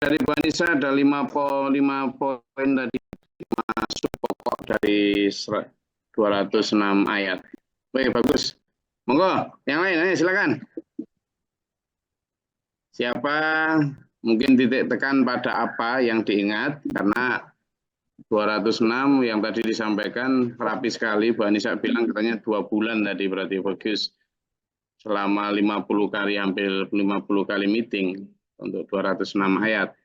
dari Bu Anissa ada 5 poin tadi, masuk pokok dari 206 ayat. Baik, bagus. Monggo, yang lain, ayo silakan. Siapa mungkin titik tekan pada apa yang diingat, karena 206 yang tadi disampaikan rapi sekali. Bu Anissa bilang katanya 2 bulan tadi, berarti bagus. Selama 50 kali, hampir 50 kali meeting untuk 206 ayat.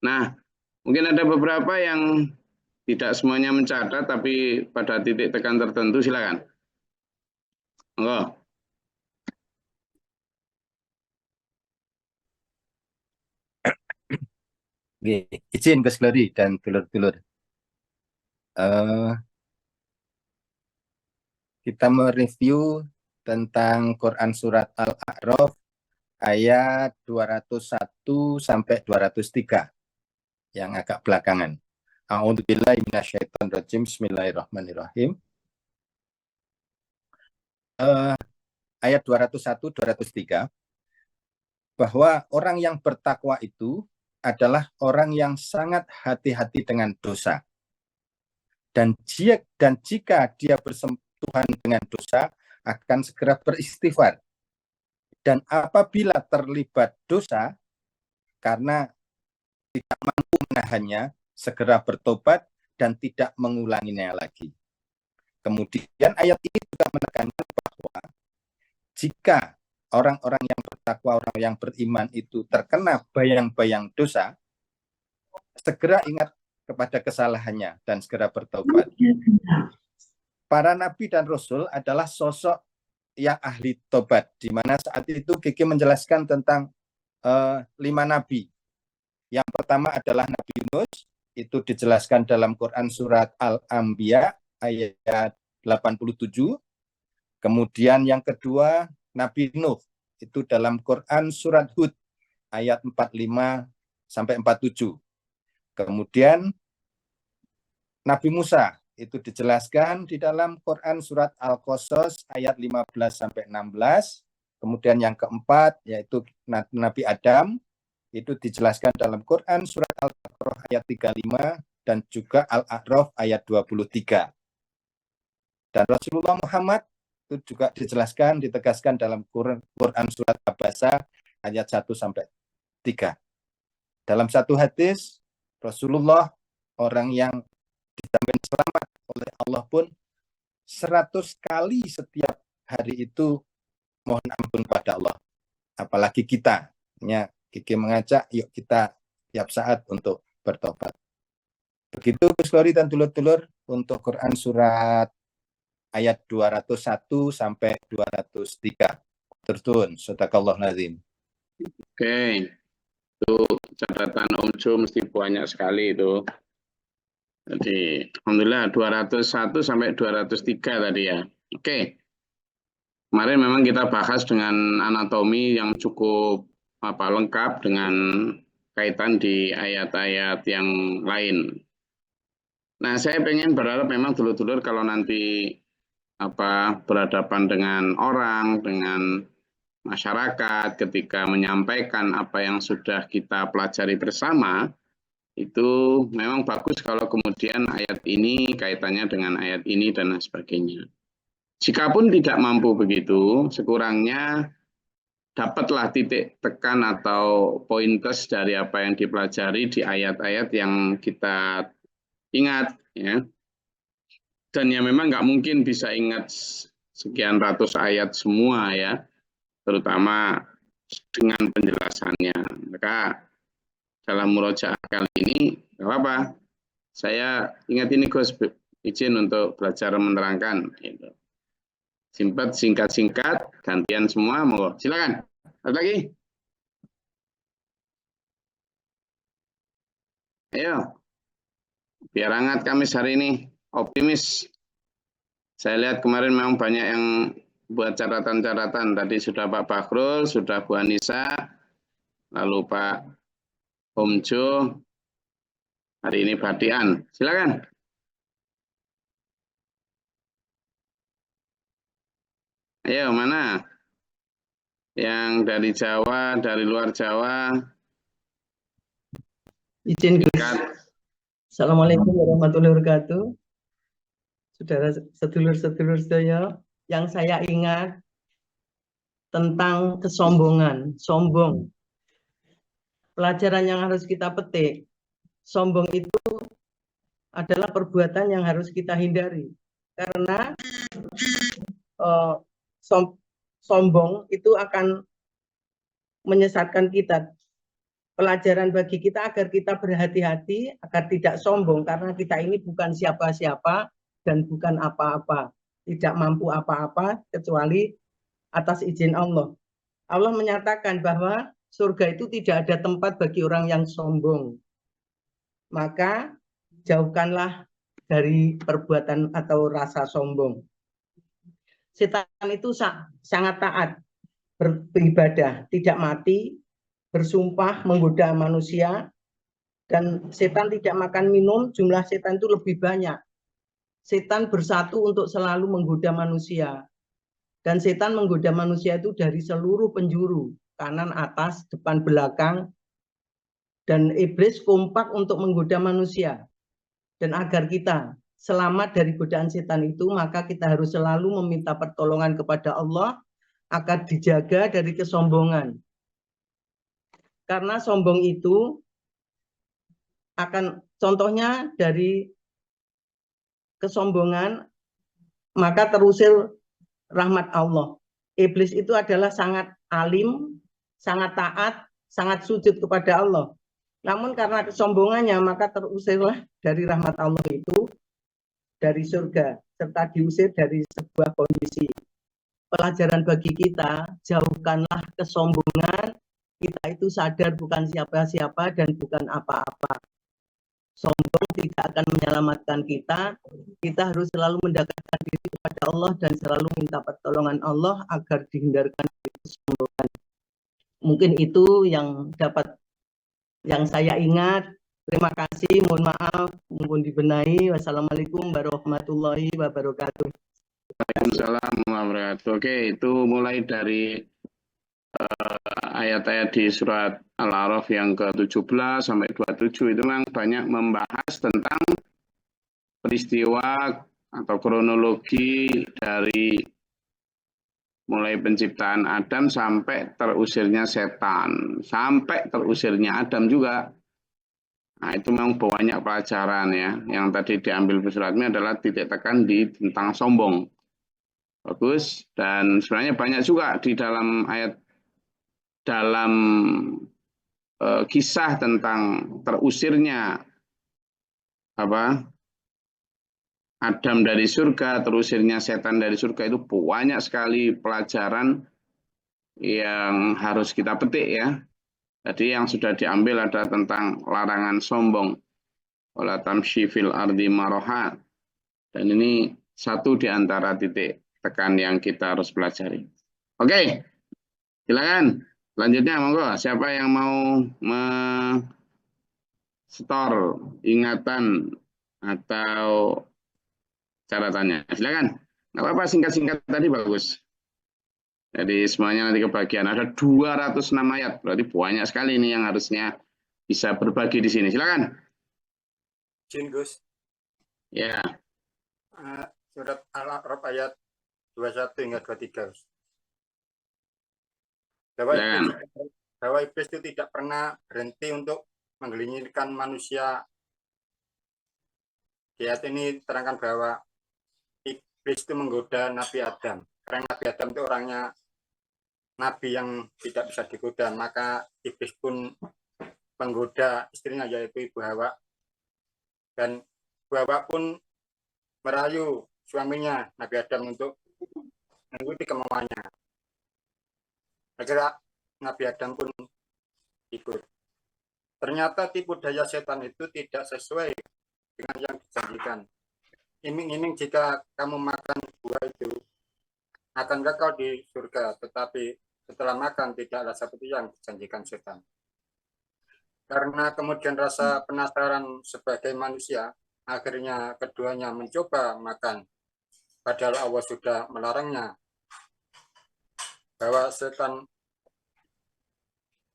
Nah, mungkin ada beberapa yang tidak semuanya mencatat, tapi pada titik tekan tertentu silakan. Monggo. Izin Gus Glory dan dulur-dulur. Kita mereview tentang Quran Surat Al-A'raf ayat 201 sampai 203 yang agak belakangan. A'udzubillahi minasyaitonirrajim. Bismillahirrahmanirrahim. Ayat 201 203 bahwa orang yang bertakwa itu adalah orang yang sangat hati-hati dengan dosa. Dan jika dia bersentuhan dengan dosa, akan segera beristighfar. Dan apabila terlibat dosa, karena tidak mampu menahannya, segera bertobat dan tidak mengulanginya lagi. Kemudian ayat ini juga menekankan bahwa jika orang-orang yang bertakwa, orang yang beriman itu terkena bayang-bayang dosa, segera ingat kepada kesalahannya dan segera bertobat. Para nabi dan rasul adalah sosok yang ahli tobat, di mana saat itu Kiki menjelaskan tentang 5 nabi. Yang pertama adalah Nabi Yunus, itu dijelaskan dalam Quran Surat Al-Anbiya ayat 87. Kemudian yang kedua Nabi Nuh, itu dalam Quran Surat Hud ayat 45 sampai 47. Kemudian Nabi Musa itu dijelaskan di dalam Quran Surat Al-Qasas ayat 15 sampai 16. Kemudian yang keempat yaitu Nabi Adam, itu dijelaskan dalam Quran Surat Al-Baqarah ayat 35 dan juga Al-A'raf ayat 23. Dan Rasulullah Muhammad itu juga dijelaskan, ditegaskan dalam Quran Surat Abasa ayat 1 sampai 3. Dalam satu hadis, Rasulullah orang yang dijamin selamat oleh Allah pun 100 kali setiap hari itu mohon ampun pada Allah. Apalagi kita, Kiki mengajak, yuk kita tiap saat untuk bertobat. Begitu Gus Glory dan dulur-dulur untuk Quran Surat ayat 201 sampai 203. Tertun, Sadaqallah Nazim. Oke, itu catatan Om Jo mesti banyak sekali itu. Jadi, alhamdulillah 201 sampai 203 tadi ya. Oke. Kemarin memang kita bahas dengan anatomi yang cukup lengkap dengan kaitan di ayat-ayat yang lain. Nah, saya pengen berharap memang dulur-dulur kalau nanti berhadapan dengan orang, dengan masyarakat, ketika menyampaikan apa yang sudah kita pelajari bersama, itu memang bagus kalau kemudian ayat ini kaitannya dengan ayat ini dan sebagainya. Jikapun tidak mampu begitu, sekurangnya dapatlah titik tekan atau poin plus dari apa yang dipelajari di ayat-ayat yang kita ingat, ya. Dan ya memang nggak mungkin bisa ingat sekian ratus ayat semua ya, terutama dengan penjelasannya. Maka dalam murojaah kali ini, nggak apa-apa, saya ingat ini Gus, izin untuk belajar menerangkan. Gitu. Singkat-singkat, gantian semua, mau silakan. Ada lagi? Ayo, biar hangat Kamis hari ini, optimis. Saya lihat kemarin memang banyak yang buat catatan-catatan. Tadi sudah Pak Bakhrul, sudah Bu Anissa, lalu Pak Om Jo, hari ini Badian. Silakan. Ayo, mana? Yang dari Jawa, dari luar Jawa. Izin Gus. Singkat. Assalamualaikum warahmatullahi wabarakatuh. Saudara sedulur-sedulur saya, yang saya ingat tentang kesombongan, sombong. Pelajaran yang harus kita petik, sombong itu adalah perbuatan yang harus kita hindari. Karena sombong itu akan menyesatkan kita. Pelajaran bagi kita agar kita berhati-hati, agar tidak sombong, karena kita ini bukan siapa-siapa dan bukan apa-apa, tidak mampu apa-apa kecuali atas izin Allah. Allah menyatakan bahwa surga itu tidak ada tempat bagi orang yang sombong. Maka jauhkanlah dari perbuatan atau rasa sombong. Setan itu sangat taat beribadah, tidak mati, bersumpah menggoda manusia, dan setan tidak makan minum, jumlah setan itu lebih banyak. Setan bersatu untuk selalu menggoda manusia. Dan setan menggoda manusia itu dari seluruh penjuru, kanan, atas, depan, belakang. Dan iblis kompak untuk menggoda manusia. Dan agar kita selamat dari godaan setan itu, maka kita harus selalu meminta pertolongan kepada Allah agar dijaga dari kesombongan. Karena sombong itu akan, contohnya dari kesombongan, maka terusir rahmat Allah. Iblis itu adalah sangat alim, sangat taat, sangat sujud kepada Allah. Namun karena kesombongannya, maka terusirlah dari rahmat Allah itu, dari surga, serta diusir dari sebuah kondisi. Pelajaran bagi kita, jauhkanlah kesombongan. Kita itu sadar bukan siapa-siapa dan bukan apa-apa. Sombong tidak akan menyelamatkan kita. Kita harus selalu mendekatkan diri kepada Allah dan selalu minta pertolongan Allah agar dihindarkan dari kesombongan. Mungkin itu yang saya ingat. Terima kasih, mohon maaf, mohon dibenahi. Wassalamualaikum warahmatullahi wabarakatuh. Waalaikumsalam warahmatullahi wabarakatuh. Oke, itu mulai dari ayat-ayat di surat Al-A'raf yang ke-17 sampai 27 itu memang banyak membahas tentang peristiwa atau kronologi dari mulai penciptaan Adam sampai terusirnya setan, sampai terusirnya Adam juga. Nah, itu memang banyak pelajaran ya. Yang tadi diambil suratnya adalah titik tekan di tentang sombong. Bagus, dan sebenarnya banyak juga di dalam ayat kisah tentang terusirnya Adam dari surga, terusirnya setan dari surga, itu banyak sekali pelajaran yang harus kita petik ya. Jadi yang sudah diambil ada tentang larangan sombong, wala tamshi fil ardi maraha. Dan ini satu di antara titik tekan yang kita harus pelajari. Oke, silakan. Selanjutnya monggo, siapa yang mau store ingatan atau catatannya? Silakan. Nggak apa-apa, singkat-singkat tadi bagus. Jadi semuanya nanti kebagian. Ada 206 ayat, berarti banyak sekali ini yang harusnya bisa berbagi di sini. Silakan. Izin Gus. Ya. Surat Al-A'raf ayat 21 hingga 23. Bahwa iblis itu tidak pernah berhenti untuk menggelincirkan manusia. Di ayat ini terangkan bahwa iblis itu menggoda Nabi Adam. Karena Nabi Adam itu orangnya nabi yang tidak bisa digoda, maka iblis pun menggoda istrinya yaitu Ibu Hawa. Dan Ibu Hawa pun merayu suaminya Nabi Adam untuk mengikuti kemauannya. Akhirnya Nabi Adam pun ikut. Ternyata tipu daya setan itu tidak sesuai dengan yang dijanjikan. Iming-iming jika kamu makan buah itu akan kekal di surga, tetapi setelah makan tidaklah seperti yang dijanjikan setan. Karena kemudian rasa penasaran sebagai manusia, akhirnya keduanya mencoba makan, padahal Allah sudah melarangnya. Bahwa setan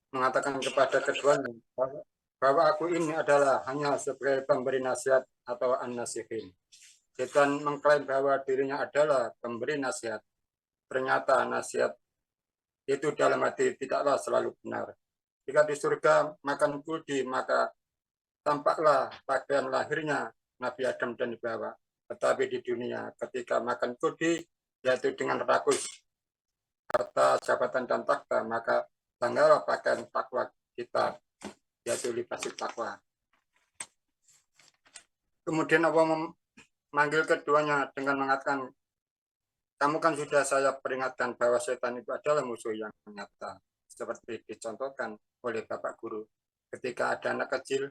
mengatakan kepada keduanya, bahwa aku ini adalah hanya sebagai pemberi nasihat atau an-nasihin. Setan mengklaim bahwa dirinya adalah pemberi nasihat. Ternyata nasihat itu dalam hati tidaklah selalu benar. Jika di surga makan kuldi, maka tampaklah pakaian lahirnya Nabi Adam dan Hawa. Tetapi di dunia ketika makan kuldi, yaitu dengan rakus, harta, jabatan, dan takhta, maka tanggallah pakaian takwa kita, yaitu libas takwa. Kemudian Allah memanggil keduanya dengan mengatakan, kamu kan sudah saya peringatkan bahwa setan itu adalah musuh yang nyata, seperti dicontohkan oleh Bapak Guru. Ketika ada anak kecil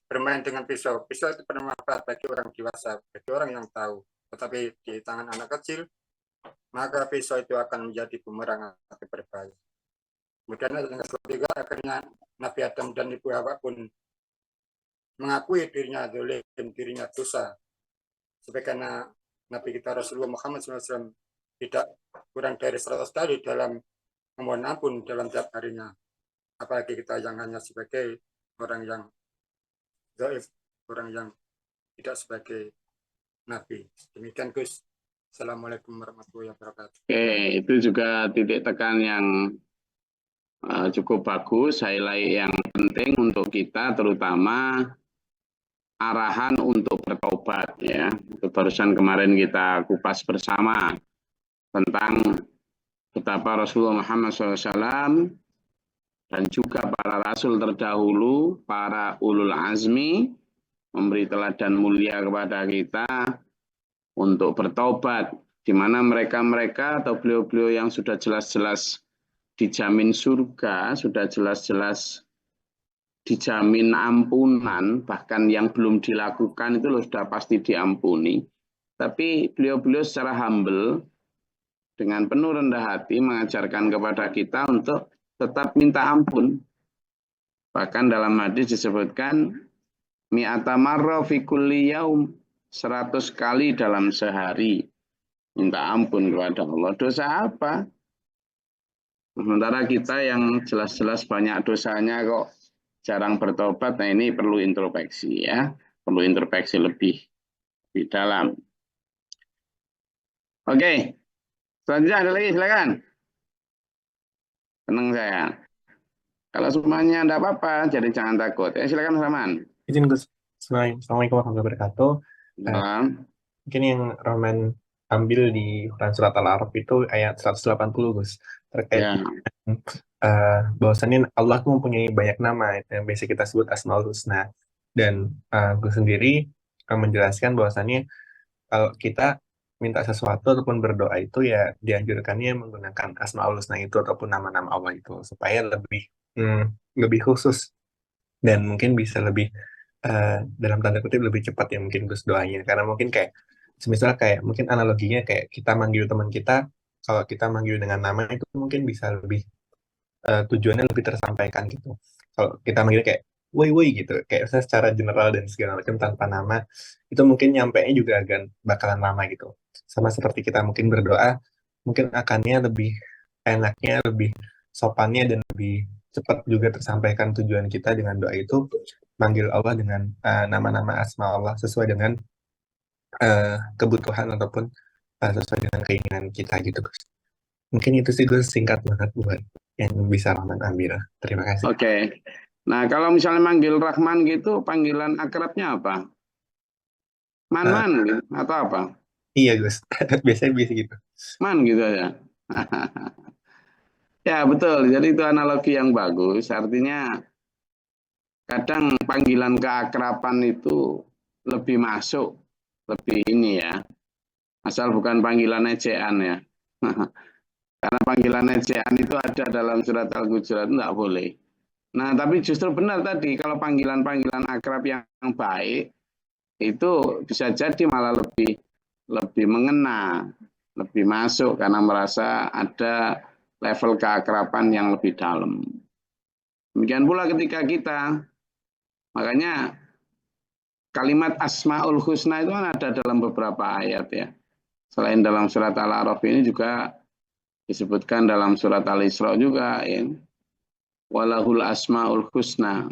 bermain dengan pisau, pisau itu bermanfaat bagi orang dewasa, bagi orang yang tahu. Tetapi di tangan anak kecil, maka pisau itu akan menjadi bumerang atau berbahaya. Kemudian yang ketiga, akhirnya Nabi Adam dan Ibu Hawa pun mengakui dirinya dolim, dirinya dosa. Sebagaimana Nabi kita Rasulullah Muhammad SAW tidak kurang dari 100 kali dalam memohon ampun dalam tiap harinya. Apalagi kita yang hanya sebagai orang yang dhaif, orang yang tidak sebagai Nabi. Demikian Gus. Assalamualaikum warahmatullahi wabarakatuh. Oke, itu juga titik tekan yang cukup bagus, highlight yang penting untuk kita, terutama arahan untuk bertobat ya. Itu barusan kemarin kita kupas bersama tentang betapa Rasulullah Muhammad SAW dan juga para rasul terdahulu, para ulul azmi, memberi teladan mulia kepada kita untuk bertobat, di mana mereka-mereka atau beliau-beliau yang sudah jelas-jelas dijamin surga, sudah jelas-jelas dijamin ampunan, bahkan yang belum dilakukan itu sudah pasti diampuni. Tapi beliau-beliau secara humble, dengan penuh rendah hati, mengajarkan kepada kita untuk tetap minta ampun. Bahkan dalam hadis disebutkan, mi'ata marra fi kulli yaum, 100 kali dalam sehari minta ampun kepada Allah. Dosa apa? Sementara kita yang jelas-jelas banyak dosanya kok jarang bertobat. Nah, ini perlu introspeksi ya, perlu introspeksi lebih dalam. Oke, selanjutnya ada lagi, silakan. Senang saya. Kalau semuanya enggak apa-apa, jadi jangan takut. Ya, silakan Rahman. Izin Gus. Assalamualaikum warahmatullahi wabarakatuh. Mungkin yang Rahman ambil di Quran Surat Al-A'raf itu ayat 180 Gus. Terkait bahwasannya Allah itu mempunyai banyak nama yang biasa kita sebut Asmaul Husna. Dan Gus sendiri menjelaskan bahwasannya kalau kita minta sesuatu ataupun berdoa itu ya dianjurkannya menggunakan Asmaul Husna itu ataupun nama-nama Allah itu supaya lebih khusus dan mungkin bisa lebih dalam tanda kutip lebih cepat ya mungkin Gus doanya, karena mungkin kayak semisal kayak mungkin analoginya kayak kita manggil teman kita, kalau kita manggil dengan nama itu mungkin bisa lebih tujuannya lebih tersampaikan gitu. Kalau kita manggil kayak woi gitu, kayak secara general dan segala macam tanpa nama, itu mungkin nyampainya juga bakalan lama gitu. Sama seperti kita mungkin berdoa, mungkin akannya lebih enaknya, lebih sopannya dan lebih cepat juga tersampaikan tujuan kita dengan doa itu, manggil Allah dengan nama-nama asma Allah sesuai dengan kebutuhan ataupun sesuai dengan keinginan kita gitu Gus. Mungkin itu sih Gus, singkat banget buat yang bisa Rahman ambil. Terima kasih. Oke. Nah, kalau misalnya manggil Rahman gitu, panggilan akrabnya apa? Man gitu, atau apa? Iya Gus, biasanya bisa gitu. Man gitu ya. Ya betul, jadi itu analogi yang bagus. Artinya kadang panggilan keakraban itu lebih masuk, lebih ini ya. Asal bukan panggilan ejaan ya. Karena panggilan ejaan itu ada dalam surat Al-Hujurat, enggak boleh. Nah, tapi justru benar tadi, kalau panggilan-panggilan akrab yang baik, itu bisa jadi malah lebih mengena, lebih masuk, karena merasa ada level keakraban yang lebih dalam. Demikian pula ketika kita, makanya kalimat Asmaul Husna itu kan ada dalam beberapa ayat ya. Selain dalam surat Al-A'raf ini juga disebutkan dalam surat Al-Isra juga ya. walahul asmaul husna,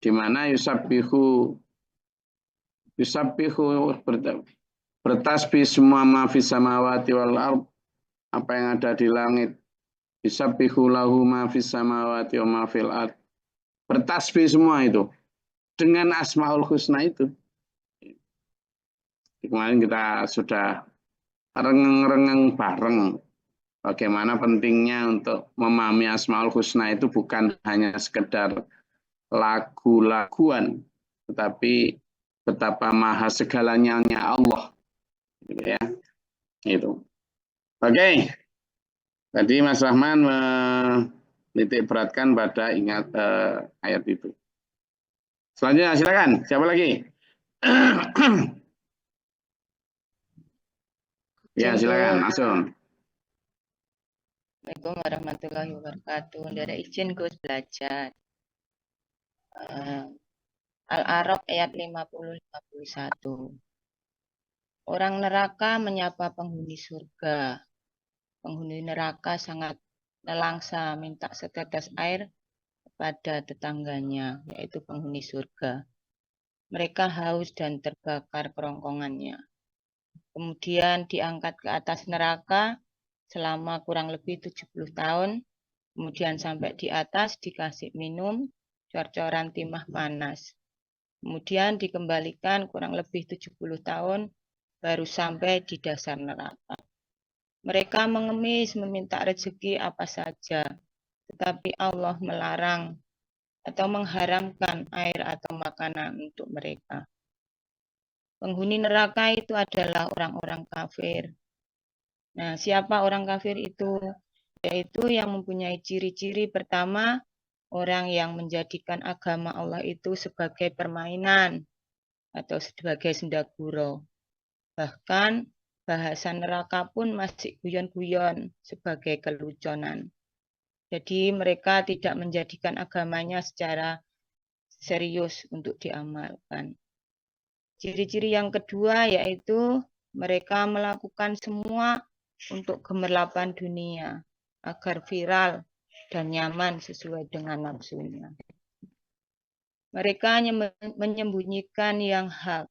di mana yusabbihu bertasbih semua ma fis samawati wal ard, apa yang ada di langit, yusabbihu lahu ma fis samawati wa ma fil ard, bertasbih semua itu dengan asmaul husna itu. Kemarin kita sudah rengeng-rengeng bareng bagaimana pentingnya untuk memahami asmaul husna itu bukan hanya sekedar lagu-laguan, tetapi betapa maha segalanya Allah, gitu ya. Itu. Oke. Tadi Mas Rahman menitik beratkan pada ingat ayat itu. Selanjutnya silakan. Siapa lagi? Ya, silakan langsung. Assalamualaikum warahmatullahi wabarakatuh. Dari izin Gus belajar. Al-A'raf ayat 50-51. Orang neraka menyapa penghuni surga. Penghuni neraka sangat nelangsa minta setetes air kepada tetangganya, yaitu penghuni surga. Mereka haus dan terbakar kerongkongannya. Kemudian diangkat ke atas neraka selama kurang lebih 70 tahun. Kemudian sampai di atas dikasih minum cor-coran timah panas. Kemudian dikembalikan kurang lebih 70 tahun baru sampai di dasar neraka. Mereka mengemis meminta rezeki apa saja, tetapi Allah melarang atau mengharamkan air atau makanan untuk mereka. Penghuni neraka itu adalah orang-orang kafir. Nah, siapa orang kafir itu? Yaitu yang mempunyai ciri-ciri pertama, orang yang menjadikan agama Allah itu sebagai permainan atau sebagai sendaguro. Bahkan bahasa neraka pun masih guyon-guyon sebagai keluconan. Jadi mereka tidak menjadikan agamanya secara serius untuk diamalkan. Ciri-ciri yang kedua yaitu mereka melakukan semua untuk gemerlapan dunia agar viral dan nyaman sesuai dengan nafsunya. Mereka hanya menyembunyikan yang hak.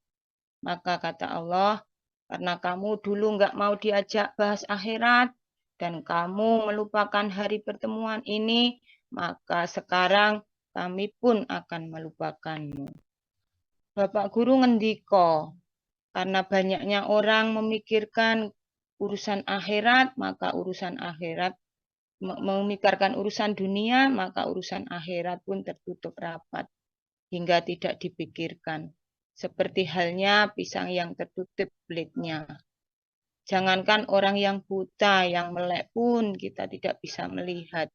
Maka kata Allah, karena kamu dulu nggak mau diajak bahas akhirat dan kamu melupakan hari pertemuan ini, maka sekarang kami pun akan melupakanmu. Bapak Guru ngendiko, karena banyaknya orang memikirkan urusan akhirat, maka urusan akhirat, memikirkan urusan dunia, maka urusan akhirat pun tertutup rapat, hingga tidak dipikirkan. Seperti halnya pisang yang tertutup kulitnya. Jangankan orang yang buta, yang melek pun kita tidak bisa melihat,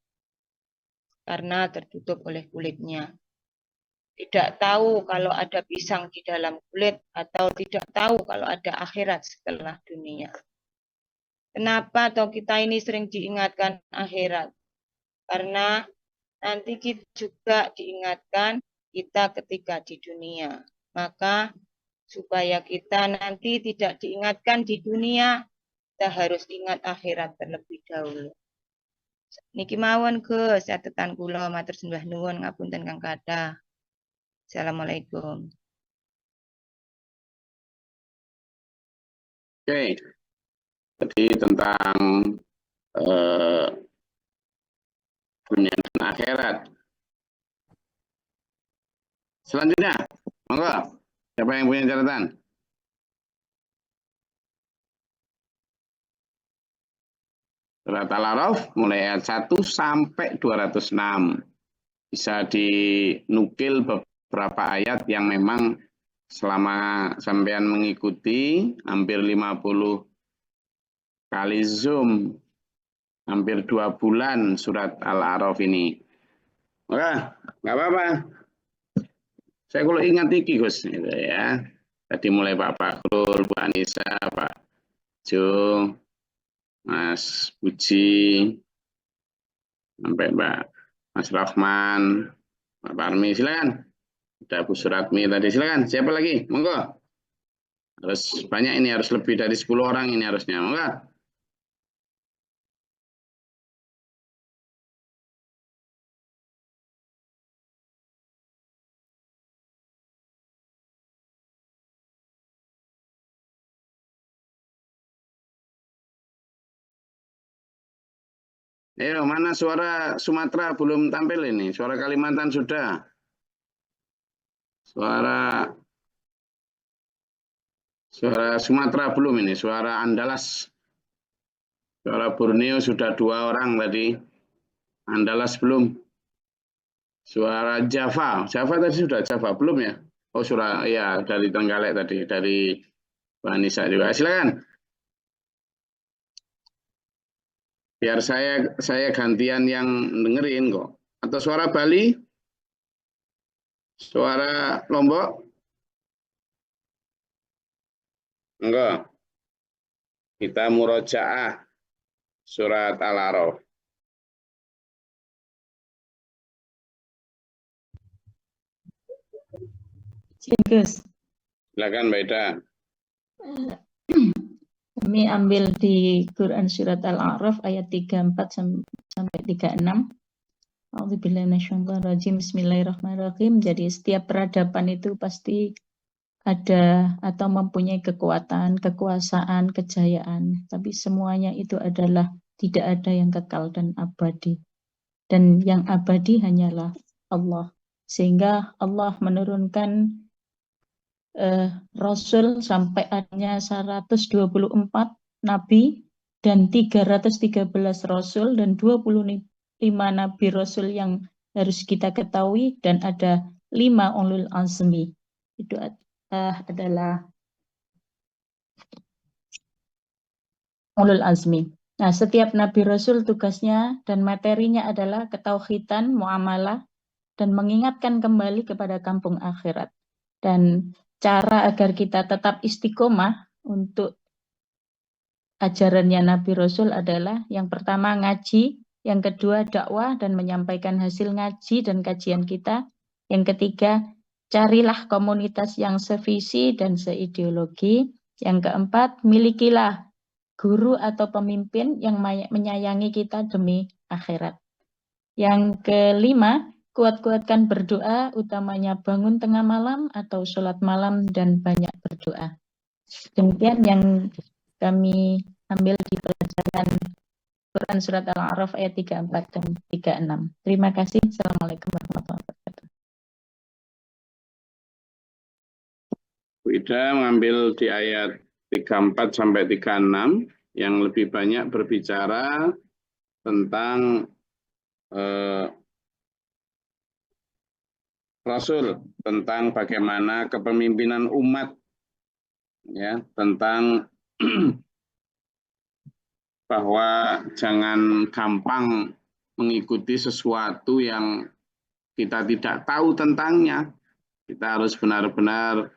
karena tertutup oleh kulitnya. Tidak tahu kalau ada pisang di dalam kulit atau tidak tahu kalau ada akhirat setelah dunia. Kenapa toh kita ini sering diingatkan akhirat? Karena nanti kita juga diingatkan kita ketika di dunia. Maka supaya kita nanti tidak diingatkan di dunia, kita harus ingat akhirat terlebih dahulu. Niki mawon Gus, catatan kula matur sembah nuwun ngapunten Kang Kathah. Assalamualaikum. Oke, jadi tentang dunia dan akhirat. Selanjutnya, monggo, siapa yang punya catatan? Surat Al-A'raf mulai ayat 1 sampai 206. Bisa dinukil beberapa ayat yang memang selama sampean mengikuti hampir 50 kali Zoom, hampir 2 bulan surat Al-A'raf ini. Maka nggak apa-apa. Saya kalau ingat iki Gus, gitu ya. Tadi mulai Pak Fakrul, Bu Anissa, Pak Jo, Mas Puji, sampai Mbak Mas Rahman, Pak Parmi, silakan. Ada Bu Suratmi tadi, silakan. Siapa lagi? Monggo. Harus banyak ini, harus lebih dari 10 orang ini harusnya. Monggo. Ayo, mana suara Sumatera belum tampil ini? Suara Kalimantan sudah. Suara Sumatera belum ini. Suara Andalas. Suara Borneo sudah 2 orang tadi. Andalas belum. Suara Java. Java tadi sudah, Java belum ya? Oh, suara ya dari Trenggalek tadi, dari Mbak Nisa juga. Silakan. Biar saya gantian yang dengerin kok. Atau suara Bali? Suara Lombok? Enggak. Kita murojaah surat Al-A'raf. Gus, Silakan Mbak Ida. kami ambil di Quran surat Al-A'raf ayat 34 sampai 36. A'udzubillahi minasyaitonirrajim. Bismillahirrahmanirrahim. Jadi setiap peradaban itu pasti ada atau mempunyai kekuatan, kekuasaan, kejayaan. Tapi semuanya itu adalah tidak ada yang kekal dan abadi. Dan yang abadi hanyalah Allah. Sehingga Allah menurunkan Rasul sampai hanya 124 Nabi dan 313 Rasul dan 25 Nabi Rasul yang harus kita ketahui dan ada 5 ulul azmi. Itu adalah ulul azmi. Nah, setiap Nabi Rasul tugasnya dan materinya adalah ketauhidan, muamalah, dan mengingatkan kembali kepada kampung akhirat. Dan cara agar kita tetap istiqomah untuk ajarannya Nabi Rasul adalah yang pertama ngaji, yang kedua dakwah dan menyampaikan hasil ngaji dan kajian kita, yang ketiga carilah komunitas yang sevisi dan seideologi, yang keempat milikilah guru atau pemimpin yang menyayangi kita demi akhirat. Yang kelima, kuat-kuatkan berdoa, utamanya bangun tengah malam atau sholat malam dan banyak berdoa. Demikian yang kami ambil di pelajaran Quran Surat Al-A'raf ayat 34 dan 36. Terima kasih. Assalamualaikum warahmatullahi wabarakatuh. Bu Ida mengambil di ayat 34 sampai 36 yang lebih banyak berbicara tentang Rasul, tentang bagaimana kepemimpinan umat, ya, tentang bahwa jangan gampang mengikuti sesuatu yang kita tidak tahu tentangnya. Kita harus benar-benar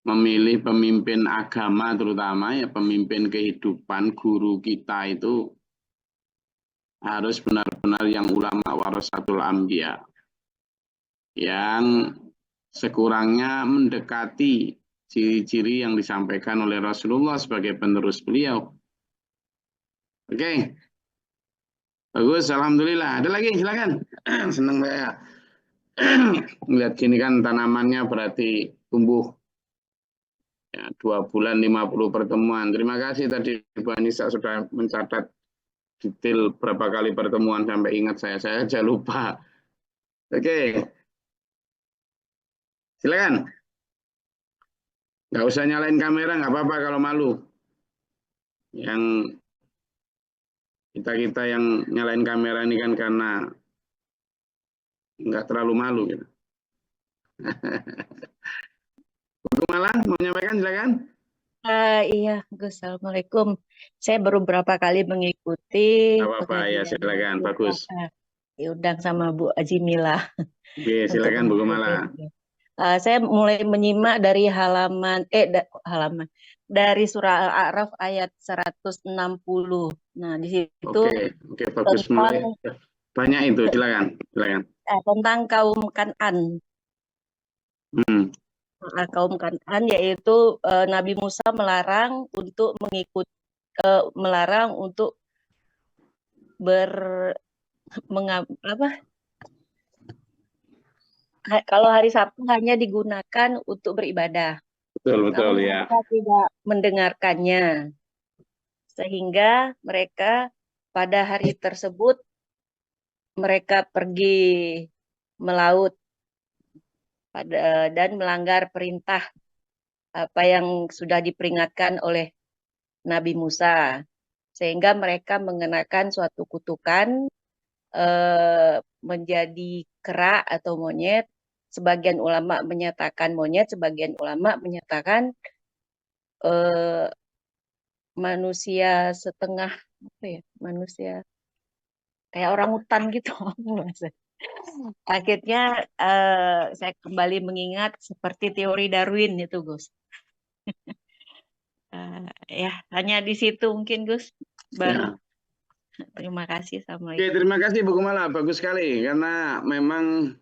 memilih pemimpin agama, terutama ya pemimpin kehidupan, guru kita itu harus benar-benar yang ulama warasatul anbiya, yang sekurangnya mendekati ciri-ciri yang disampaikan oleh Rasulullah sebagai penerus beliau. Oke. Bagus, alhamdulillah. Ada lagi, silakan. Senang saya. Lihat gini kan tanamannya berarti tumbuh. Ya, 2 bulan 50 pertemuan. Terima kasih tadi Bu Anissa sudah mencatat detail berapa kali pertemuan sampai ingat saya aja lupa. Oke. Silakan. Nggak usah nyalain kamera, nggak apa-apa kalau malu. Yang kita yang nyalain kamera ini kan karena nggak terlalu malu gitu. Bu Mala mau menyampaikan, silakan. Iya, Gus. Assalamualaikum. Saya baru berapa kali mengikuti Apa-apa ya, silakan. Bagus. diundang sama Bu Ajimila. Oke, silakan Bu Mala. Saya mulai menyimak dari dari surah Al-A'raf ayat 160. Nah, di situ Oke, bagus, mulai banyak itu, silakan. tentang kaum Kan'an. Kaum Kan'an yaitu Nabi Musa melarang untuk kalau hari Sabtu hanya digunakan untuk beribadah. Betul Namun ya. mereka tidak mendengarkannya. Sehingga mereka pada hari tersebut mereka pergi melaut dan melanggar perintah apa yang sudah diperingatkan oleh Nabi Musa, sehingga mereka mengenakan suatu kutukan menjadi kera atau monyet. Sebagian ulama menyatakan monyet, sebagian ulama menyatakan manusia setengah apa ya, manusia kayak orang hutan gitu. Akhirnya saya kembali mengingat seperti teori Darwin itu, Gus. Ya, hanya di situ mungkin, Gus. Baru. Ya. Terima kasih. Assalamualaikum. Oke, terima kasih Bu Kumala, bagus sekali karena memang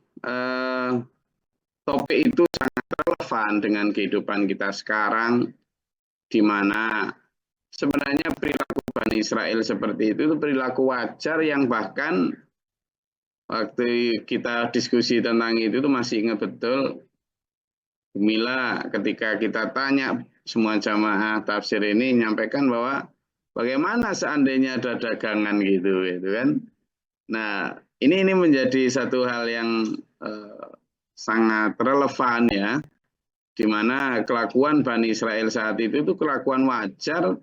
topik itu sangat relevan dengan kehidupan kita sekarang, di mana sebenarnya perilaku Bani Israel seperti itu perilaku wajar yang bahkan waktu kita diskusi tentang itu masih ingat betul, Mila ketika kita tanya semua jamaah tafsir ini menyampaikan bahwa bagaimana seandainya ada dagangan gitu kan. Nah, ini menjadi satu hal yang sangat relevan ya, di mana kelakuan Bani Israel saat itu kelakuan wajar,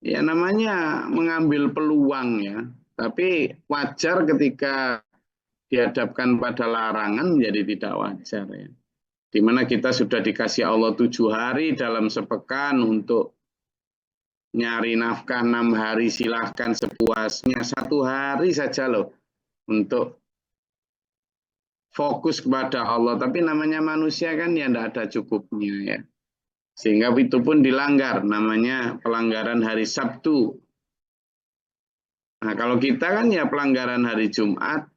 ya namanya mengambil peluang ya, tapi wajar ketika dihadapkan pada larangan menjadi tidak wajar ya. Di mana kita sudah dikasih Allah 7 hari dalam sepekan untuk nyari nafkah, 6 hari silahkan sepuasnya, 1 hari saja loh untuk fokus kepada Allah. Tapi namanya manusia kan ya tidak ada cukupnya ya. Sehingga itu pun dilanggar, namanya pelanggaran hari Sabtu. Nah kalau kita kan ya pelanggaran hari Jumat.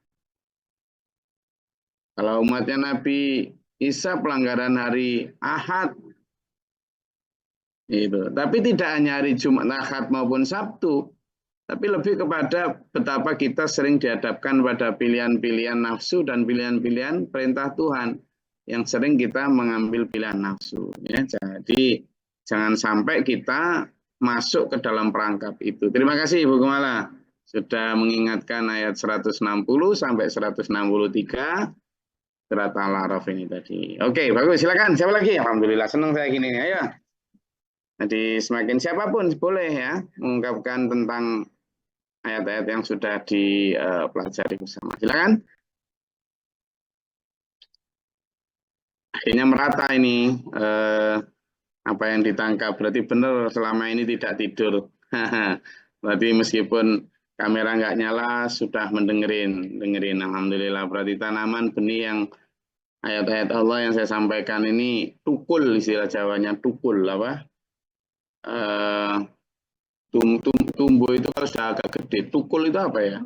Kalau umatnya Nabi Isa pelanggaran hari Ahad. Itu. Tapi tidak hanya hari Jumat, Ahad maupun Sabtu. Tapi lebih kepada betapa kita sering dihadapkan pada pilihan-pilihan nafsu dan pilihan-pilihan perintah Tuhan. Yang sering kita mengambil pilihan nafsu. Ya. Jadi jangan sampai kita masuk ke dalam perangkap itu. Terima kasih Ibu Kumala. Sudah mengingatkan ayat 160 sampai 163. Surat Al-A'raf ini tadi. Oke, bagus. Silakan. Siapa lagi? Alhamdulillah senang saya gini. Ayo. Jadi semakin siapapun boleh ya mengungkapkan tentang ayat-ayat yang sudah dipelajari bersama. Silakan. Akhirnya merata ini apa yang ditangkap. Berarti benar selama ini tidak tidur. Berarti meskipun kamera nggak nyala sudah dengerin. Alhamdulillah. Berarti tanaman benih yang ayat-ayat Allah yang saya sampaikan ini tukul, istilah Jawanya tukul apa? Tumbuh itu kalau sudah agak gede. Tukul itu apa ya?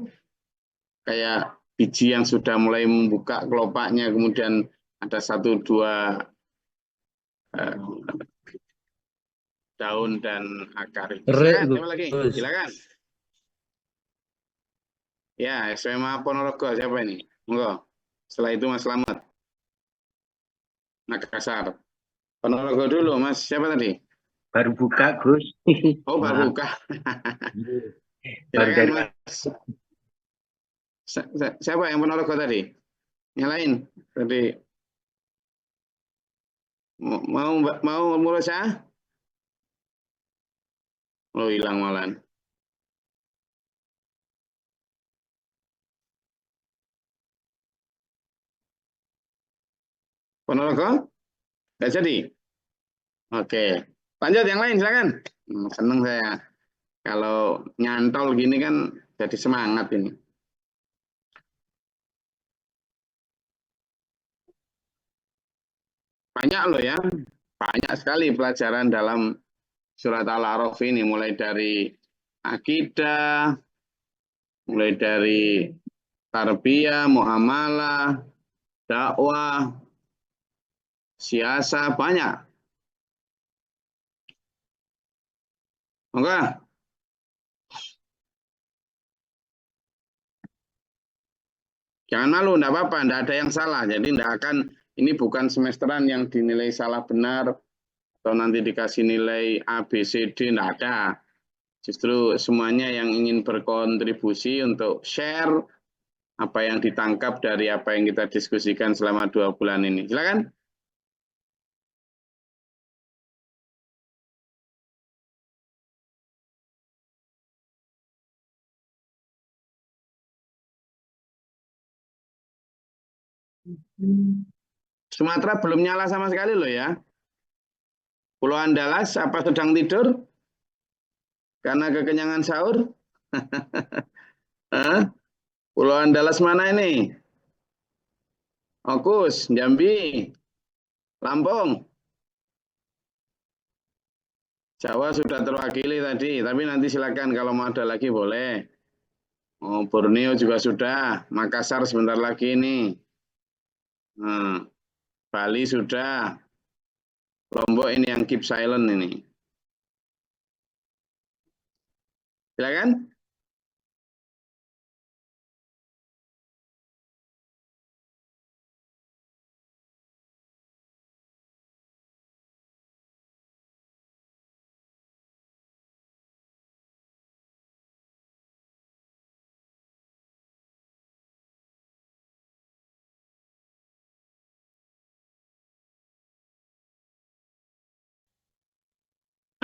Kayak biji yang sudah mulai membuka kelopaknya, kemudian ada 1-2 daun dan akar. Silakan, siapa lagi? Silakan. Ya, SMA Ponorogo siapa ini? Monggo. Setelah itu Mas Slamet. Makassar. Ponorogo dulu, Mas. Siapa tadi? Baru buka, Gus. Oh, baru buka. Baru dari Mas. Siapa yang Ponorogo tadi? Nyalain tadi. Mau mulai saya? Oh, hilang malan. Ponorogo? Nggak jadi? Oke. Lanjut yang lain, silakan. Seneng saya. Kalau nyantol gini kan jadi semangat ini. Banyak loh ya. Banyak sekali pelajaran dalam surat Al-A'raf ini. Mulai dari akidah, mulai dari tarbiyah, muamalah, dakwah, siasa, banyak. Oke. Jangan malu, enggak apa-apa, enggak ada yang salah. Jadi enggak akan, ini bukan semesteran yang dinilai salah benar, atau nanti dikasih nilai A, B, C, D, enggak ada. Justru semuanya yang ingin berkontribusi untuk share apa yang ditangkap dari apa yang kita diskusikan selama 2 bulan ini. Silakan. Sumatera belum nyala sama sekali loh ya. Pulau Andalas apa sedang tidur? Karena kekenyangan sahur? Pulau Andalas mana ini? Okus, Jambi, Lampung. Jawa sudah terwakili tadi, tapi nanti silakan kalau mau ada lagi boleh. Oh, Borneo juga sudah, Makassar sebentar lagi ini. Bali sudah, Lombok ini yang keep silent ini. Silakan.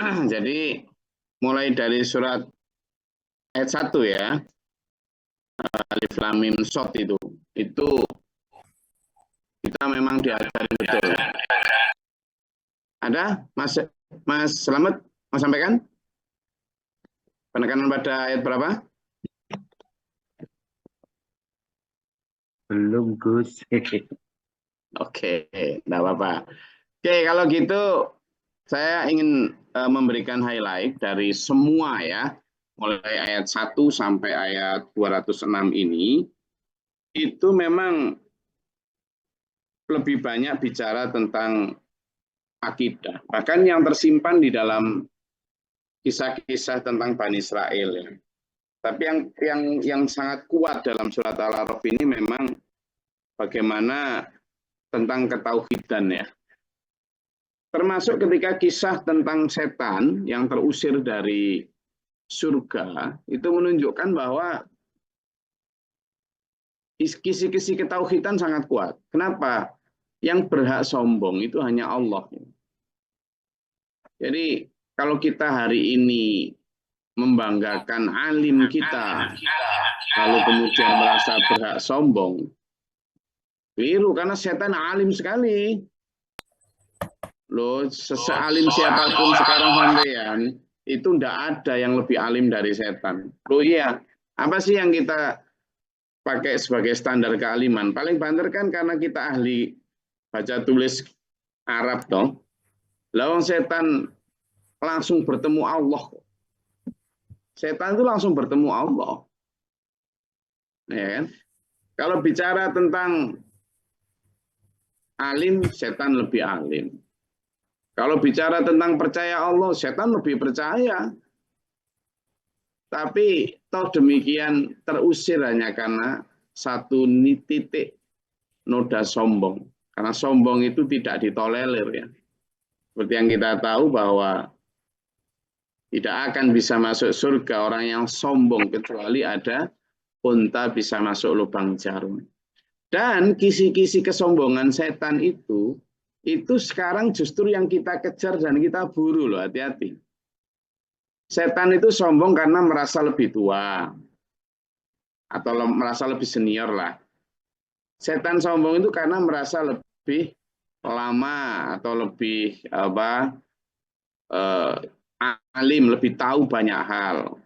Jadi mulai dari surat ayat 1 ya, Alif Lam Mim Shad itu kita memang diajari betul. Ada Mas Slamet mau sampaikan penekanan pada ayat berapa? Belum, Gus. Oke, enggak apa-apa. Oke, kalau gitu saya ingin memberikan highlight dari semua ya, mulai ayat 1 sampai ayat 206 ini, itu memang lebih banyak bicara tentang akidah. Bahkan yang tersimpan di dalam kisah-kisah tentang Bani Israel ya. Tapi yang sangat kuat dalam surat Al-A'raf ini memang bagaimana tentang ketauhidan ya. Termasuk ketika kisah tentang setan yang terusir dari surga, itu menunjukkan bahwa kisi-kisi ketauhidan sangat kuat. Kenapa? Yang berhak sombong itu hanya Allah. Jadi kalau kita hari ini membanggakan alim kita, lalu kemudian merasa berhak sombong, keliru, karena setan alim sekali. Loh, sealim siapapun sekarang sampean, itu tidak ada yang lebih alim dari setan. Loh iya, apa sih yang kita pakai sebagai standar kealiman? Paling banter kan karena kita ahli baca tulis Arab toh. Lawan setan langsung bertemu Allah. Setan itu langsung bertemu Allah. Ya kan? Kalau bicara tentang alim, setan lebih alim. Kalau bicara tentang percaya Allah, setan lebih percaya. Tapi toh demikian terusir hanya karena satu titik noda sombong. Karena sombong itu tidak ditolerir ya. Seperti yang kita tahu bahwa tidak akan bisa masuk surga orang yang sombong kecuali ada unta bisa masuk lubang jarum. Dan kisi-kisi kesombongan setan itu sekarang justru yang kita kejar dan kita buru loh, hati-hati. Setan itu sombong karena merasa lebih tua atau merasa lebih senior lah. Setan sombong itu karena merasa lebih lama atau lebih alim, lebih tahu banyak hal.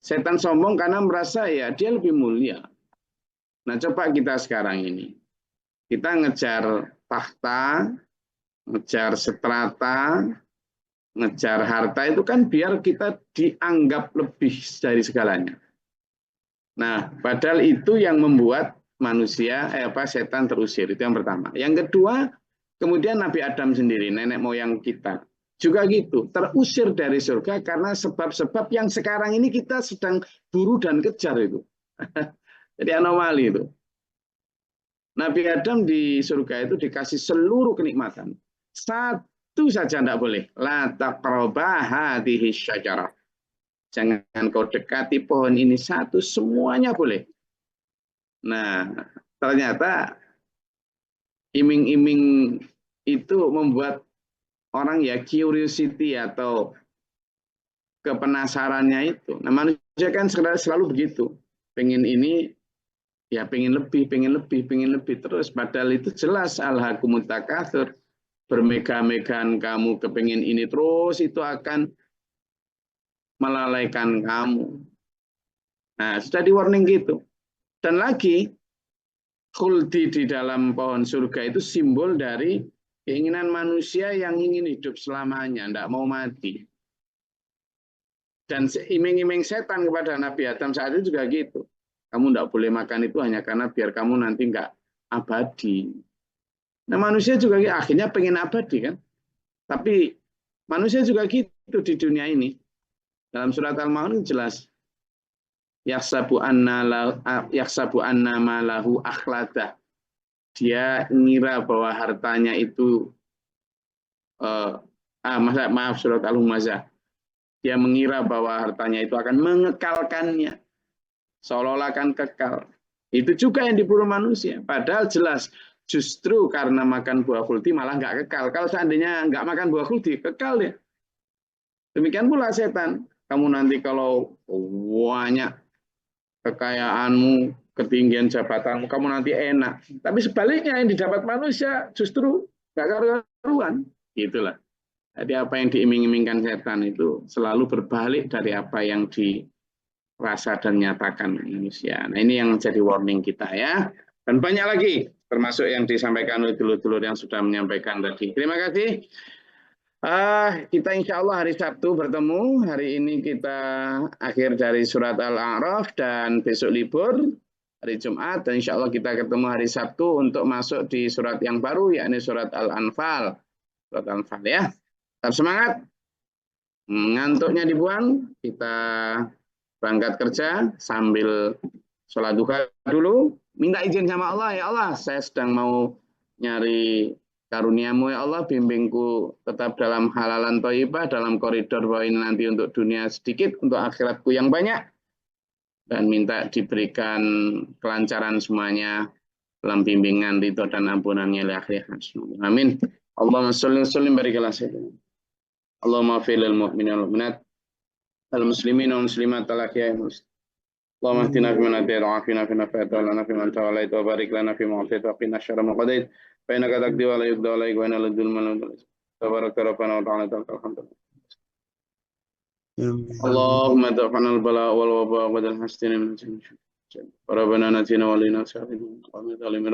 Setan sombong karena merasa ya dia lebih mulia. Nah coba kita sekarang ini, kita ngejar tahta, ngejar strata, ngejar harta itu kan biar kita dianggap lebih dari segalanya. Nah, padahal itu yang membuat manusia, setan terusir, itu yang pertama. Yang kedua, kemudian Nabi Adam sendiri, nenek moyang kita, juga gitu, terusir dari surga karena sebab-sebab yang sekarang ini kita sedang buru dan kejar itu. Jadi anomali itu. Nabi Adam di surga itu dikasih seluruh kenikmatan. Satu saja tidak boleh. La taqraba hadhihi syajarah. Jangan kau dekati pohon ini satu, semuanya boleh. Nah, ternyata iming-iming itu membuat orang ya curiosity atau kepenasarannya itu. Nah, manusia kan selalu begitu. Pengen ini, ya pengen lebih, pengen lebih, pengen lebih terus. Padahal itu jelas alhaakumut takatsur. Bermegah-megahan kamu kepengen ini terus, itu akan melalaikan kamu. Nah, sudah di warning gitu. Dan lagi, khuldi di dalam pohon surga itu simbol dari keinginan manusia yang ingin hidup selamanya, tidak mau mati. Dan iming-iming setan kepada Nabi Adam saat itu juga gitu. Kamu tidak boleh makan itu hanya karena biar kamu nanti nggak abadi. Nah, manusia juga akhirnya pengen abadi kan. Tapi manusia juga gitu di dunia ini. Dalam surat Al-Ma'un jelas. Yaksabu anna malahu akhladah. Dia ngira bahwa hartanya itu maaf surat Al-Humazah. Dia mengira bahwa hartanya itu akan mengekalkannya. Seolah-olah akan kekal. Itu juga yang diburu manusia. Padahal jelas justru karena makan buah khuldi malah nggak kekal. Kalau seandainya nggak makan buah khuldi, kekal ya. Demikian pula setan. Kamu nanti kalau banyak kekayaanmu, ketinggian jabatanmu, kamu nanti enak. Tapi sebaliknya yang didapat manusia justru nggak karuan. Itulah. Jadi apa yang diiming-imingkan setan itu selalu berbalik dari apa yang dirasa dan nyatakan manusia. Nah, ini yang jadi warning kita ya. Dan banyak lagi, termasuk yang disampaikan oleh dulur-dulur yang sudah menyampaikan tadi. Terima kasih. Kita insya Allah hari Sabtu bertemu. Hari ini kita akhir dari surat Al-A'raf dan besok libur hari Jumat. Dan insya Allah kita ketemu hari Sabtu untuk masuk di surat yang baru, yakni surat Al-Anfal. Surat Al-Anfal ya. Tetap semangat. Ngantuknya dibuang. Kita berangkat kerja sambil sholat duha dulu. Minta izin sama Allah, ya Allah, saya sedang mau nyari karuniamu ya Allah, bimbingku tetap dalam halalan thayyibah, dalam koridor bahwa ini nanti untuk dunia sedikit, untuk akhiratku yang banyak, dan minta diberikan kelancaran semuanya dalam bimbingan ridho dan ampunannya li akhir hayat. Amin. Allahumma sholli wa sallim barik ala sayyidina. Allahumma fil mu'minin wal mu'minat al muslimin wal muslimat al ahya'i wal amwat. Allahumma ihtina fi man hadayt wa afina fi man afayt wa lana fi man tawallayt wa barik lana fi ma atayt wa qina syarra ma qadayt. فإنك تقضي ولا يقضى عليك وإنك لا تذل من تبارك ربنا وتعالى الحمد لله. اللهم دفعنا البلاء والوباء وبدل حسدنا من ربنا نجينا ولينا سعيدين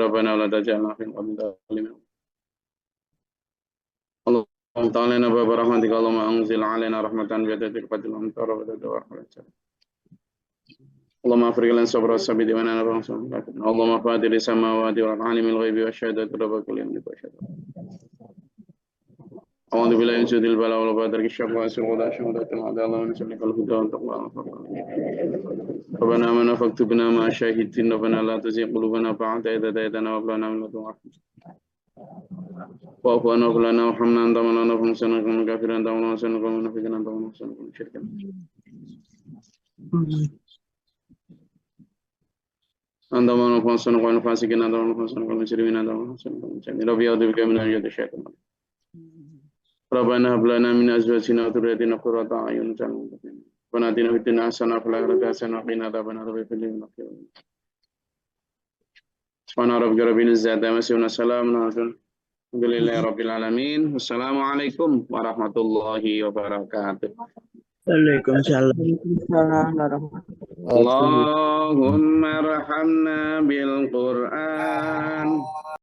ربنا ولا تجعلنا في القوم الظالمين. اللهم تعالى باب رحمتك اللهم أنزل علينا رحمة بيدك قد الأمطار وتدور اللهم افرغ لنا صبر والسبيل وانا نبغى اللهم فاطر السماوات والارض عالم الغيب والشهاده رب كل يوم وشهاده أعوذ بالله من شر البلاء والبدر الشر واسر ولا شهادة الأعداء اللهم نسألك الهدى والتقوى ربنا آمنا فاكتبنا مع الشاهدين ربنا لا تزغ قلوبنا بعد إذ هديتنا وهب لنا من لدنك رحمة واعف عنا واغفر لنا وارحمنا أنت مولانا فانصرنا على القوم الكافرين أنت مولانا فانصرنا على القوم المنافقين أنت مولانا فانصرنا على القوم المشركين. أنت مولانا فانصرنا على القوم الفاسقين أنت مولانا فانصرنا على القوم المجرمين أنت مولانا فانصرنا على القوم المجرمين. ربي أعوذ بك من أن الشيطان. ربنا هب لنا من أزواجنا وذرياتنا قرة أعين واجعلنا للمتقين. ربنا آتنا في الدنيا حسنة وفي الآخرة حسنة وقنا عذاب النار. سبحان ربك رب العزة عما يصفون وسلام على المرسلين الحمد لله رب العالمين. والسلام عليكم ورحمة الله وبركاته. Waalaikumsalam. Allahumma arhamna bil Qur'an